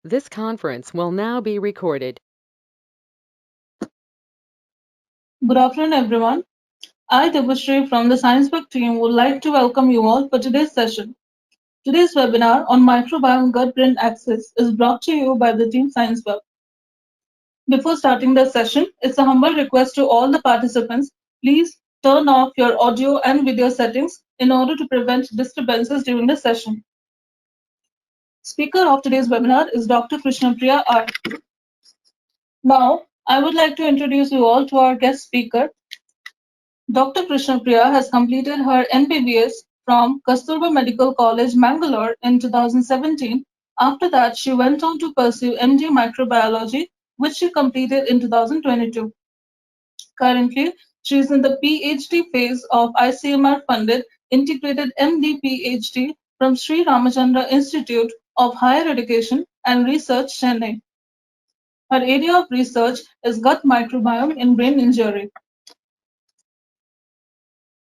This conference will now be recorded. Good afternoon, everyone. I, Debashri from the Science Book team, would like to welcome you all for today's session. Today's webinar on microbiome gut-brain axis is brought to you by the team Science Book. Before starting the session, it's a humble request to all the participants, please turn off your audio and video settings in order to prevent disturbances during the session. Speaker of today's webinar is Dr. Krishnapriya R. Now, I would like to introduce you all to our guest speaker. Dr. Krishnapriya has completed her MBBS from Kasturba Medical College, Mangalore in 2017. After that, she went on to pursue MD Microbiology, which she completed in 2022. Currently, she is in the PhD phase of ICMR funded integrated MD PhD from Sri Ramachandra Institute of Higher Education and Research, Chennai. Her area of research is gut microbiome in brain injury.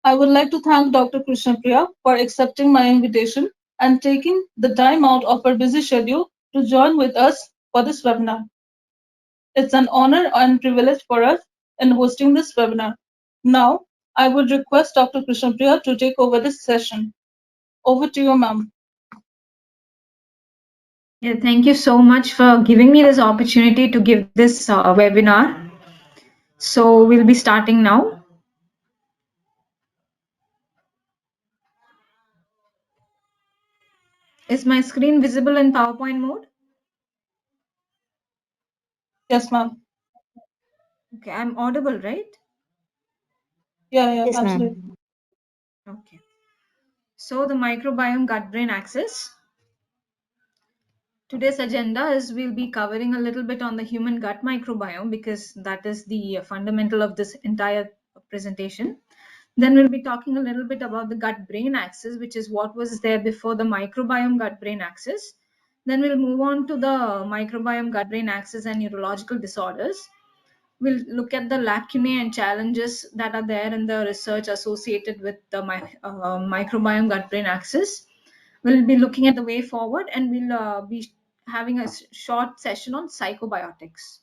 I would like to thank Dr. Krishnapriya for accepting my invitation and taking the time out of her busy schedule to join with us for this webinar. It's an honor and privilege for us in hosting this webinar. Now, I would request Dr. Krishnapriya to take over this session. Over to you, ma'am. Yeah, thank you so much for giving me this opportunity to give this webinar. So we'll be starting now. Is my screen visible in PowerPoint mode? Yes, ma'am. Okay, I'm audible, right? Yeah, Yes, absolutely. ma'am. Okay. So the microbiome gut-brain axis. Today's agenda is we'll be covering a little bit on the human gut microbiome because that is the fundamental of this entire presentation. Then we'll be talking a little bit about the gut-brain axis, which is what was there before the microbiome gut-brain axis. Then we'll move on to the microbiome gut-brain axis and neurological disorders. We'll look at the lacunae and challenges that are there in the research associated with the microbiome gut-brain axis. We'll be looking at the way forward, and we'll be having a short session on psychobiotics.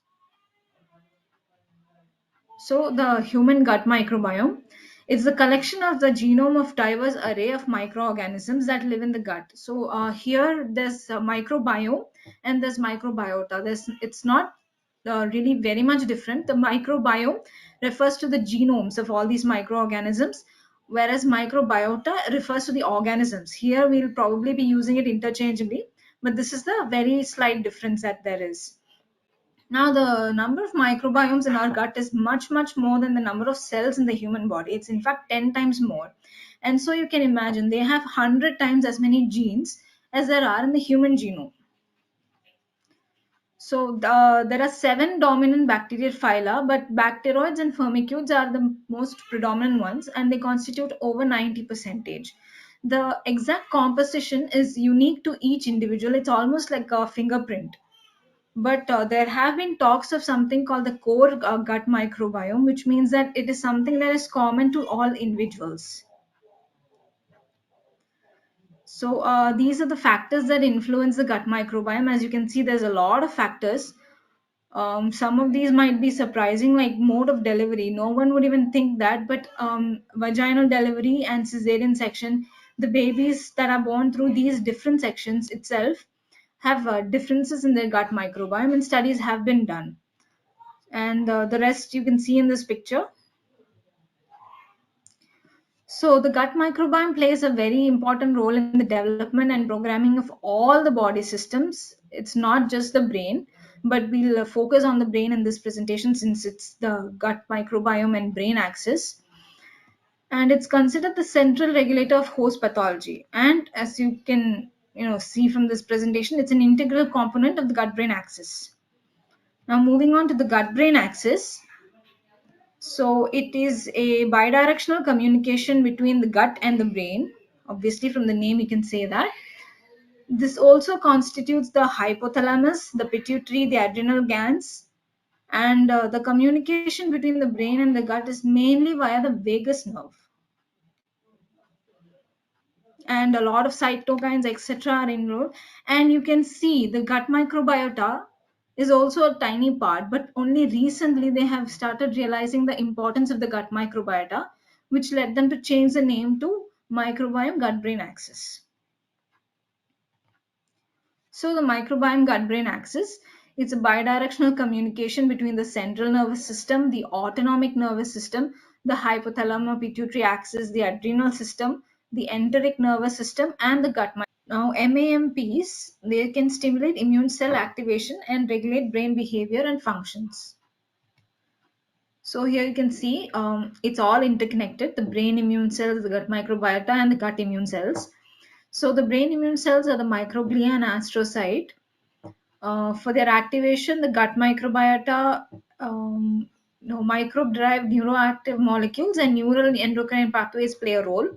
So the human gut microbiome is the collection of the genome of diverse array of microorganisms that live in the gut. So here there's a microbiome and there's microbiota. It's not really very much different. The microbiome refers to the genomes of all these microorganisms, whereas microbiota refers to the organisms. Here we'll probably be using it interchangeably, but this is the very slight difference that there is. Now, the number of microbiomes in our gut is much, much more than the number of cells in the human body. It's in fact 10 times more. And so you can imagine they have 100 times as many genes as there are in the human genome. So there are 7 dominant bacterial phyla, but bacteroids and firmicutes are the most predominant ones, and they constitute over 90%. The exact composition is unique to each individual. It's almost like a fingerprint. But there have been talks of something called the core gut microbiome, which means that it is something that is common to all individuals. So these are the factors that influence the gut microbiome. As you can see, there's a lot of factors. Some of these might be surprising, like mode of delivery. No one would even think that, but vaginal delivery and cesarean section, the babies that are born through these different sections itself have differences in their gut microbiome, and studies have been done. And the rest you can see in this picture. So the gut microbiome plays a very important role in the development and programming of all the body systems. It's not just the brain, but we'll focus on the brain in this presentation since it's the gut microbiome and brain axis. And it's considered the central regulator of host pathology. And as you can see from this presentation, it's an integral component of the gut-brain axis. Now moving on to the gut-brain axis. So it is a bidirectional communication between the gut and the brain. Obviously, from the name, you can say that. This also constitutes the hypothalamus, the pituitary, the adrenal glands, and the communication between the brain and the gut is mainly via the vagus nerve. and a lot of cytokines, etc., are involved. And you can see the gut microbiota is also a tiny part, but only recently they have started realizing the importance of the gut microbiota, which led them to change the name to microbiome gut brain axis. So the microbiome gut-brain axis, it's a bidirectional communication between the central nervous system, the autonomic nervous system, the hypothalamus-pituitary axis, the adrenal system, the enteric nervous system, and the gut. Now, MAMPs, they can stimulate immune cell activation and regulate brain behavior and functions. So here you can see it's all interconnected, the brain immune cells, the gut microbiota, and the gut immune cells. So the brain immune cells are the microglia and astrocyte. For their activation, the gut microbiota, microbe-derived neuroactive molecules and neural endocrine pathways play a role.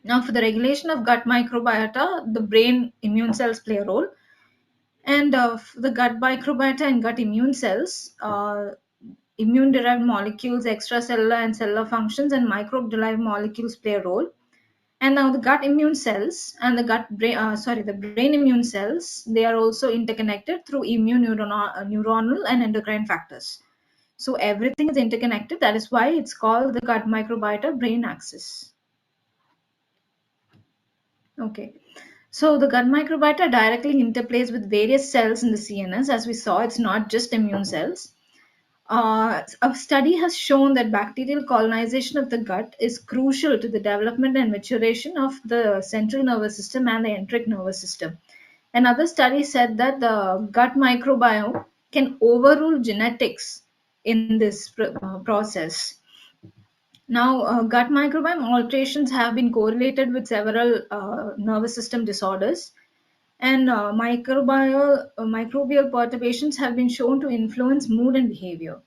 Now, for the regulation of gut microbiota, the brain immune cells play a role. And for the gut microbiota and gut immune cells, immune-derived molecules, extracellular and cellular functions, and microbe-derived molecules play a role. And now the gut immune cells and the brain immune cells, they are also interconnected through neuronal and endocrine factors. So everything is interconnected. That is why it's called the gut microbiota brain axis. Okay. So the gut microbiota directly interplays with various cells in the CNS. As we saw, it's not just immune cells. A study has shown that bacterial colonization of the gut is crucial to the development and maturation of the central nervous system and the enteric nervous system. Another study said that the gut microbiome can overrule genetics in this process. Now, gut microbiome alterations have been correlated with several nervous system disorders, and microbial perturbations have been shown to influence mood and behavior.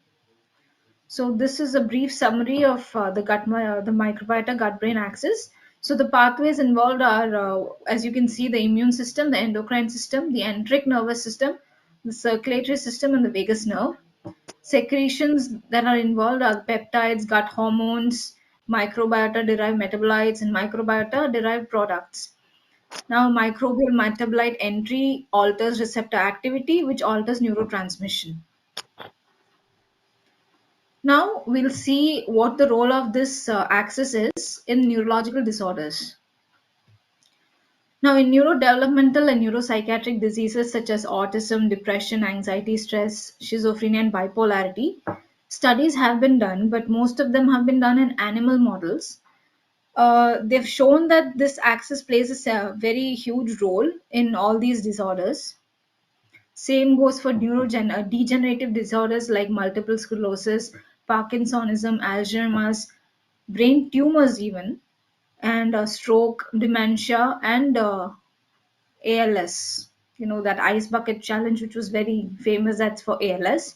So this is a brief summary of the microbiota gut-brain axis. So the pathways involved are, as you can see, the immune system, the endocrine system, the enteric nervous system, the circulatory system, and the vagus nerve. Secretions that are involved are peptides, gut hormones, microbiota-derived metabolites, and microbiota-derived products. Now, microbial metabolite entry alters receptor activity, which alters neurotransmission. Now we'll see what the role of this axis is in neurological disorders. Now, in neurodevelopmental and neuropsychiatric diseases such as autism, depression, anxiety, stress, schizophrenia, and bipolarity, studies have been done, but most of them have been done in animal models. They've shown that this axis plays a very huge role in all these disorders. Same goes for degenerative disorders like multiple sclerosis, Parkinsonism, Alzheimer's, brain tumors, even, and stroke, dementia, and ALS. You know, that ice bucket challenge, which was very famous, that's for ALS.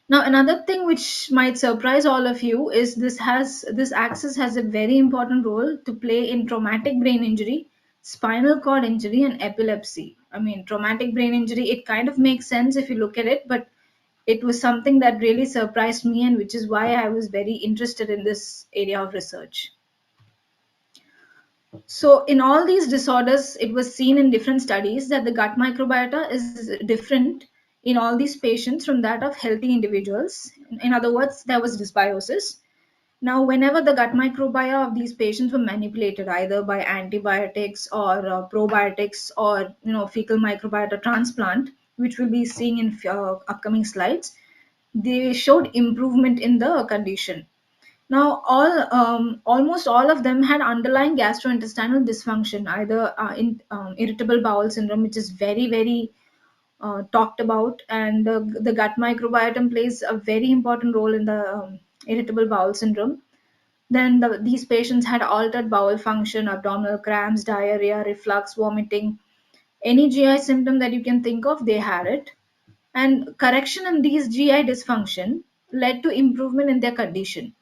Now, another thing which might surprise all of you is this axis has a very important role to play in traumatic brain injury, spinal cord injury, and epilepsy. I mean, traumatic brain injury, it kind of makes sense if you look at it, but it was something that really surprised me, and which is why I was very interested in this area of research. So, in all these disorders, it was seen in different studies that the gut microbiota is different in all these patients from that of healthy individuals. In other words, there was dysbiosis. Now, whenever the gut microbiota of these patients were manipulated either by antibiotics or probiotics or fecal microbiota transplant, which we'll be seeing in upcoming slides, they showed improvement in the condition. Now, almost all of them had underlying gastrointestinal dysfunction, either in irritable bowel syndrome, which is very, very talked about, and the gut microbiome plays a very important role in the irritable bowel syndrome. Then these patients had altered bowel function, abdominal cramps, diarrhea, reflux, vomiting, any GI symptom that you can think of, they had it. And correction in these GI dysfunction led to improvement in their condition.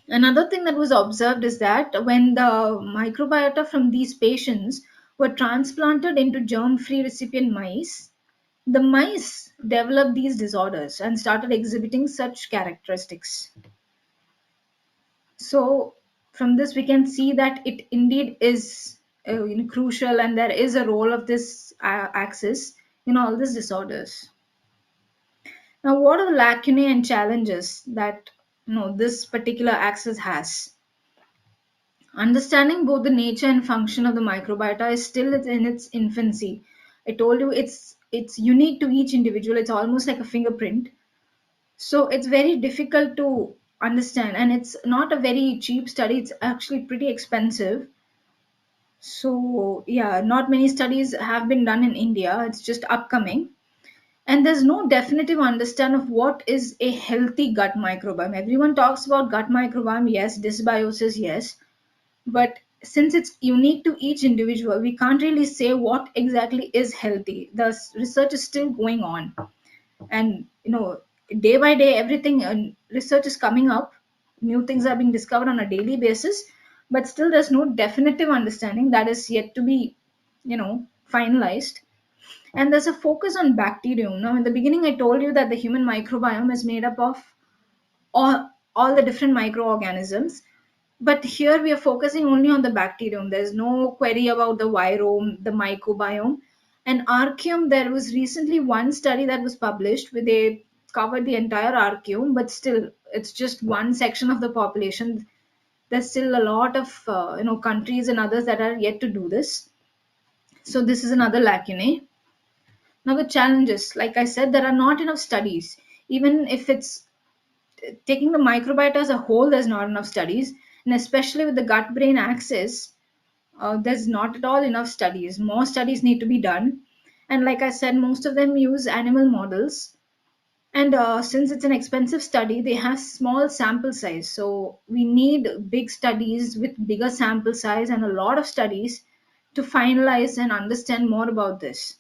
Another thing that was observed is that when the microbiota from these patients were transplanted into germ-free recipient mice, the mice developed these disorders and started exhibiting such characteristics. So, from this we can see that it indeed is crucial, and there is a role of this axis in all these disorders. Now, what are the lacunae and challenges that this particular axis has? Understanding both the nature and function of the microbiota is still in its infancy. I told you it's unique to each individual. It's almost like a fingerprint. So it's very difficult to understand, and it's not a very cheap study. It's actually pretty expensive. So yeah, not many studies have been done in India. It's just upcoming. And there's no definitive understanding of what is a healthy gut microbiome. Everyone talks about gut microbiome, yes, dysbiosis, yes, but since it's unique to each individual, we can't really say what exactly is healthy. The research is still going on, and day by day, everything research is coming up. New things are being discovered on a daily basis, but still, there's no definitive understanding that is yet to be, finalized. And there's a focus on bacterium. Now, in the beginning, I told you that the human microbiome is made up of all the different microorganisms. But here we are focusing only on the bacterium. There's no query about the virome, the microbiome. And archaeum, there was recently one study that was published where they covered the entire archaeum, but still, it's just one section of the population. There's still a lot of countries and others that are yet to do this. So this is another lacunae. Now the challenges, like I said, there are not enough studies. Even if it's taking the microbiota as a whole, there's not enough studies, and especially with the gut-brain axis, there's not at all enough studies. More studies need to be done, and like I said, most of them use animal models. And since it's an expensive study, they have small sample size. So we need big studies with bigger sample size and a lot of studies to finalize and understand more about this.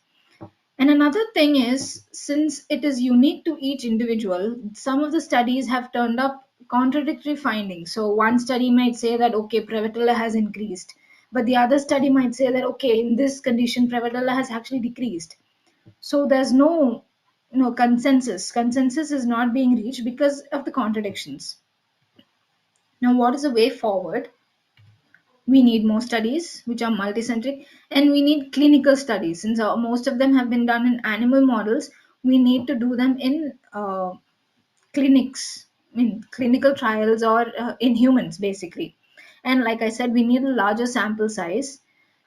And another thing is, since it is unique to each individual, some of the studies have turned up contradictory findings. So one study might say that, okay, Prevotella has increased, but the other study might say that, okay, in this condition, Prevotella has actually decreased. So there's no consensus. Consensus is not being reached because of the contradictions. Now, what is the way forward? We need more studies which are multicentric, and we need clinical studies. Since most of them have been done in animal models, we need to do them in clinics, in clinical trials, or in humans basically. And like I said, we need a larger sample size.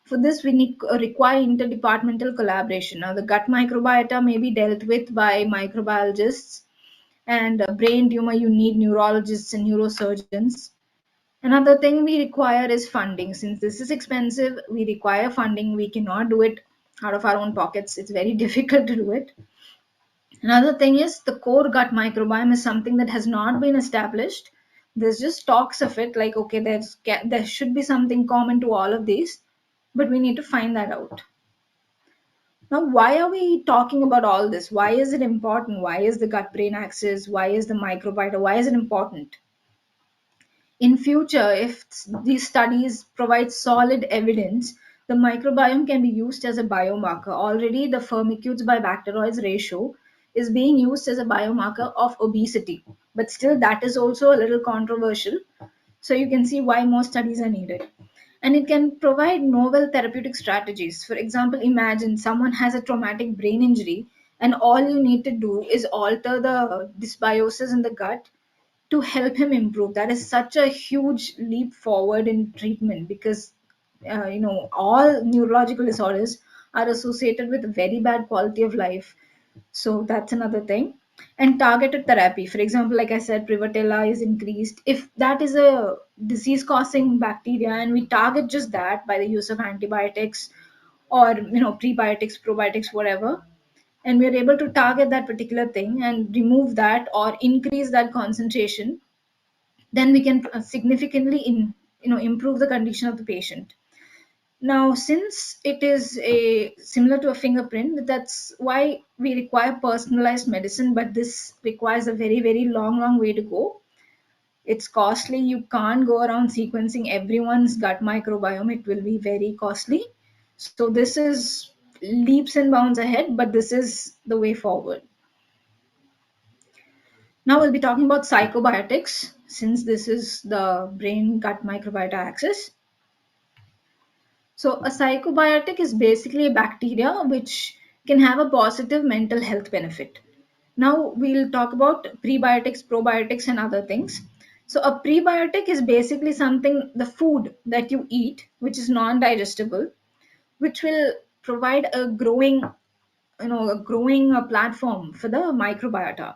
For this, we need require interdepartmental collaboration. Now the gut microbiota may be dealt with by microbiologists, and brain tumor, you need neurologists and neurosurgeons. Another thing we require is funding. Since this is expensive, we require funding. We cannot do it out of our own pockets. It's very difficult to do it. Another thing is the core gut microbiome is something that has not been established. There's just talks of it, like okay, there should be something common to all of these, but we need to find that out. Now, why are we talking about all this? Why is it important? Why is the gut-brain axis? Why is the microbiota? Why is it important? In future, if these studies provide solid evidence, the microbiome can be used as a biomarker. Already, the Firmicutes by bacteroids ratio is being used as a biomarker of obesity, but still, that is also a little controversial. So, you can see why more studies are needed. And it can provide novel therapeutic strategies. For example, imagine someone has a traumatic brain injury, and all you need to do is alter the dysbiosis in the gut to help him improve. That is such a huge leap forward in treatment, because all neurological disorders are associated with very bad quality of life. So that's another thing. And targeted therapy, for example, like I said, Prevotella is increased. If that is a disease causing bacteria and we target just that by the use of antibiotics, or prebiotics, probiotics, whatever, and we are able to target that particular thing and remove that or increase that concentration, then we can significantly improve the condition of the patient. Now, since it is a similar to a fingerprint, that's why we require personalized medicine, but this requires a very, very long way to go. It's costly. You can't go around sequencing everyone's gut microbiome. It will be very costly. So this is leaps and bounds ahead, but this is the way forward. Now we'll be talking about psychobiotics. since this is the brain gut microbiota axis. So a psychobiotic is basically a bacteria which can have a positive mental health benefit. Now we'll talk about prebiotics, probiotics, and other things. So a prebiotic is basically something, the food that you eat, which is non-digestible, which will provide a growing, platform for the microbiota.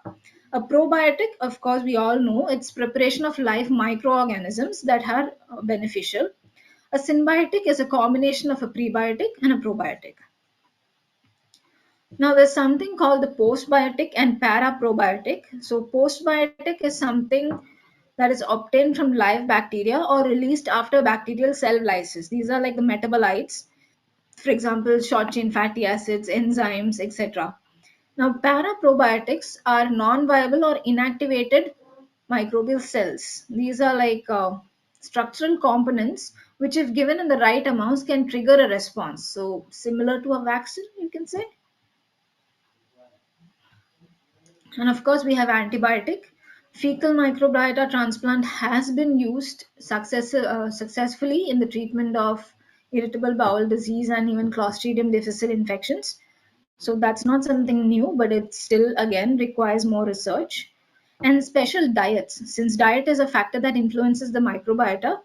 A probiotic, of course, we all know it's preparation of live microorganisms that are beneficial. A symbiotic is a combination of a prebiotic and a probiotic. Now, there's something called the postbiotic and paraprobiotic. So, postbiotic is something that is obtained from live bacteria or released after bacterial cell lysis. These are like the metabolites, for example, short chain fatty acids, enzymes, etc. Now, paraprobiotics are non viable or inactivated microbial cells. These are like structural components which, if given in the right amounts, can trigger a response. So, similar to a vaccine, you can say. And of course, we have antibiotic. Fecal microbiota transplant has been used successfully in the treatment of irritable bowel disease and even Clostridium difficile infections. So that's not something new, but it still again requires more research. And special diets, since diet is a factor that influences the microbiota,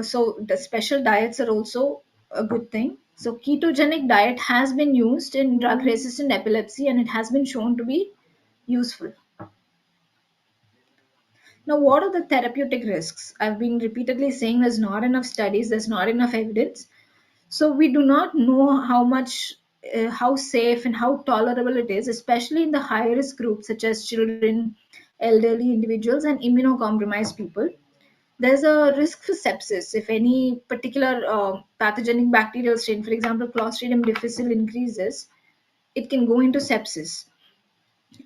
so the special diets are also a good thing. So ketogenic diet has been used in drug-resistant epilepsy, and it has been shown to be useful. Now, what are the therapeutic risks? I've been repeatedly saying there's not enough studies, there's not enough evidence. So we do not know how much, how safe and how tolerable it is, especially in the high risk groups such as children, elderly individuals, and immunocompromised people. There's a risk for sepsis if any particular pathogenic bacterial strain, for example, Clostridium difficile, increases. It can go into sepsis.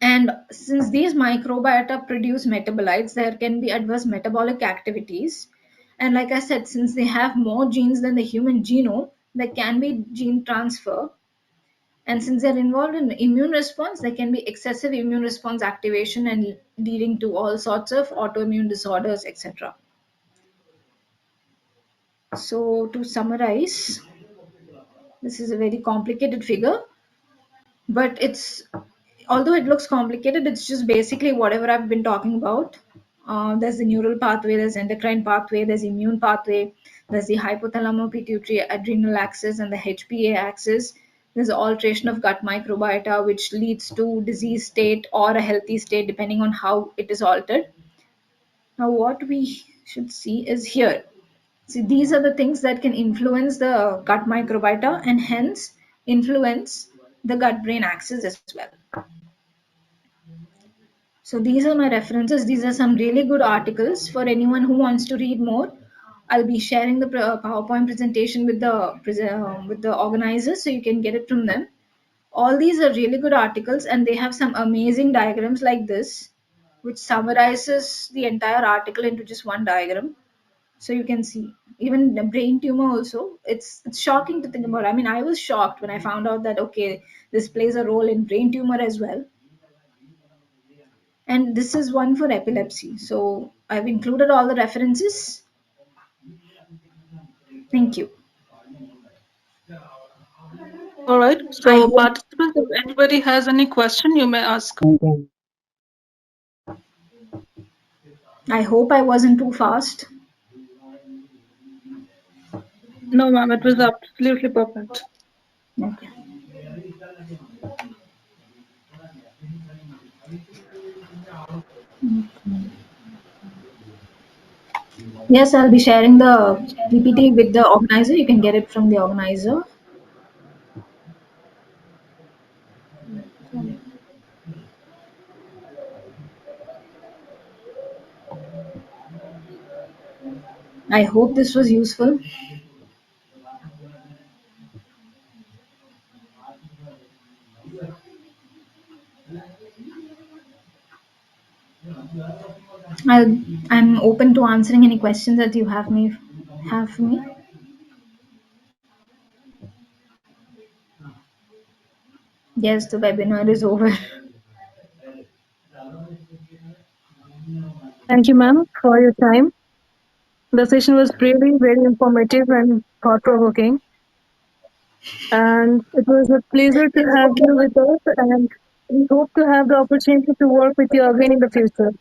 And since these microbiota produce metabolites, there can be adverse metabolic activities. And like I said, since they have more genes than the human genome, there can be gene transfer. And since they're involved in immune response, there can be excessive immune response activation and leading to all sorts of autoimmune disorders, etc. So to summarize, this is a very complicated figure, but it's, although it looks complicated, it's just basically whatever I've been talking about. There's the neural pathway, there's endocrine pathway, there's immune pathway, there's the hypothalamo pituitary adrenal axis and the HPA axis. There's alteration of gut microbiota which leads to disease state or a healthy state depending on how it is altered. Now what we should see is here. See, these are the things that can influence the gut microbiota and hence influence the gut brain axis as well. So these are my references. These are some really good articles for anyone who wants to read more. I'll be sharing the PowerPoint presentation with the organizers, so you can get it from them. All these are really good articles, and they have some amazing diagrams like this, which summarizes the entire article into just one diagram. So you can see even the brain tumor also. It's shocking to think about. I mean, I was shocked when I found out that okay, this plays a role in brain tumor as well. And this is one for epilepsy. So I've included all the references. Thank you. All right. I So, hope participants, if anybody has any question, you may ask. I wasn't too fast. No, ma'am, it was absolutely perfect. Okay. Yes, I'll be sharing the PPT with the organizer. You can get it from the organizer. I hope this was useful. I'm open to answering any questions that you have for me. Yes, the webinar is over. Thank you, ma'am, for your time. The session was really very informative and thought-provoking. And it was a pleasure to have you with us, and we hope to have the opportunity to work with you again in the future.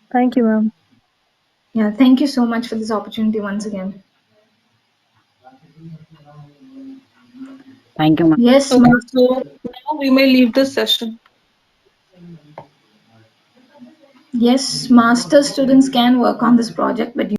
Thank you, ma'am. Yeah, thank you so much for this opportunity once again. Thank you, ma'am. Yes, Okay, so now we may leave this session. yes, master students can work on this project, but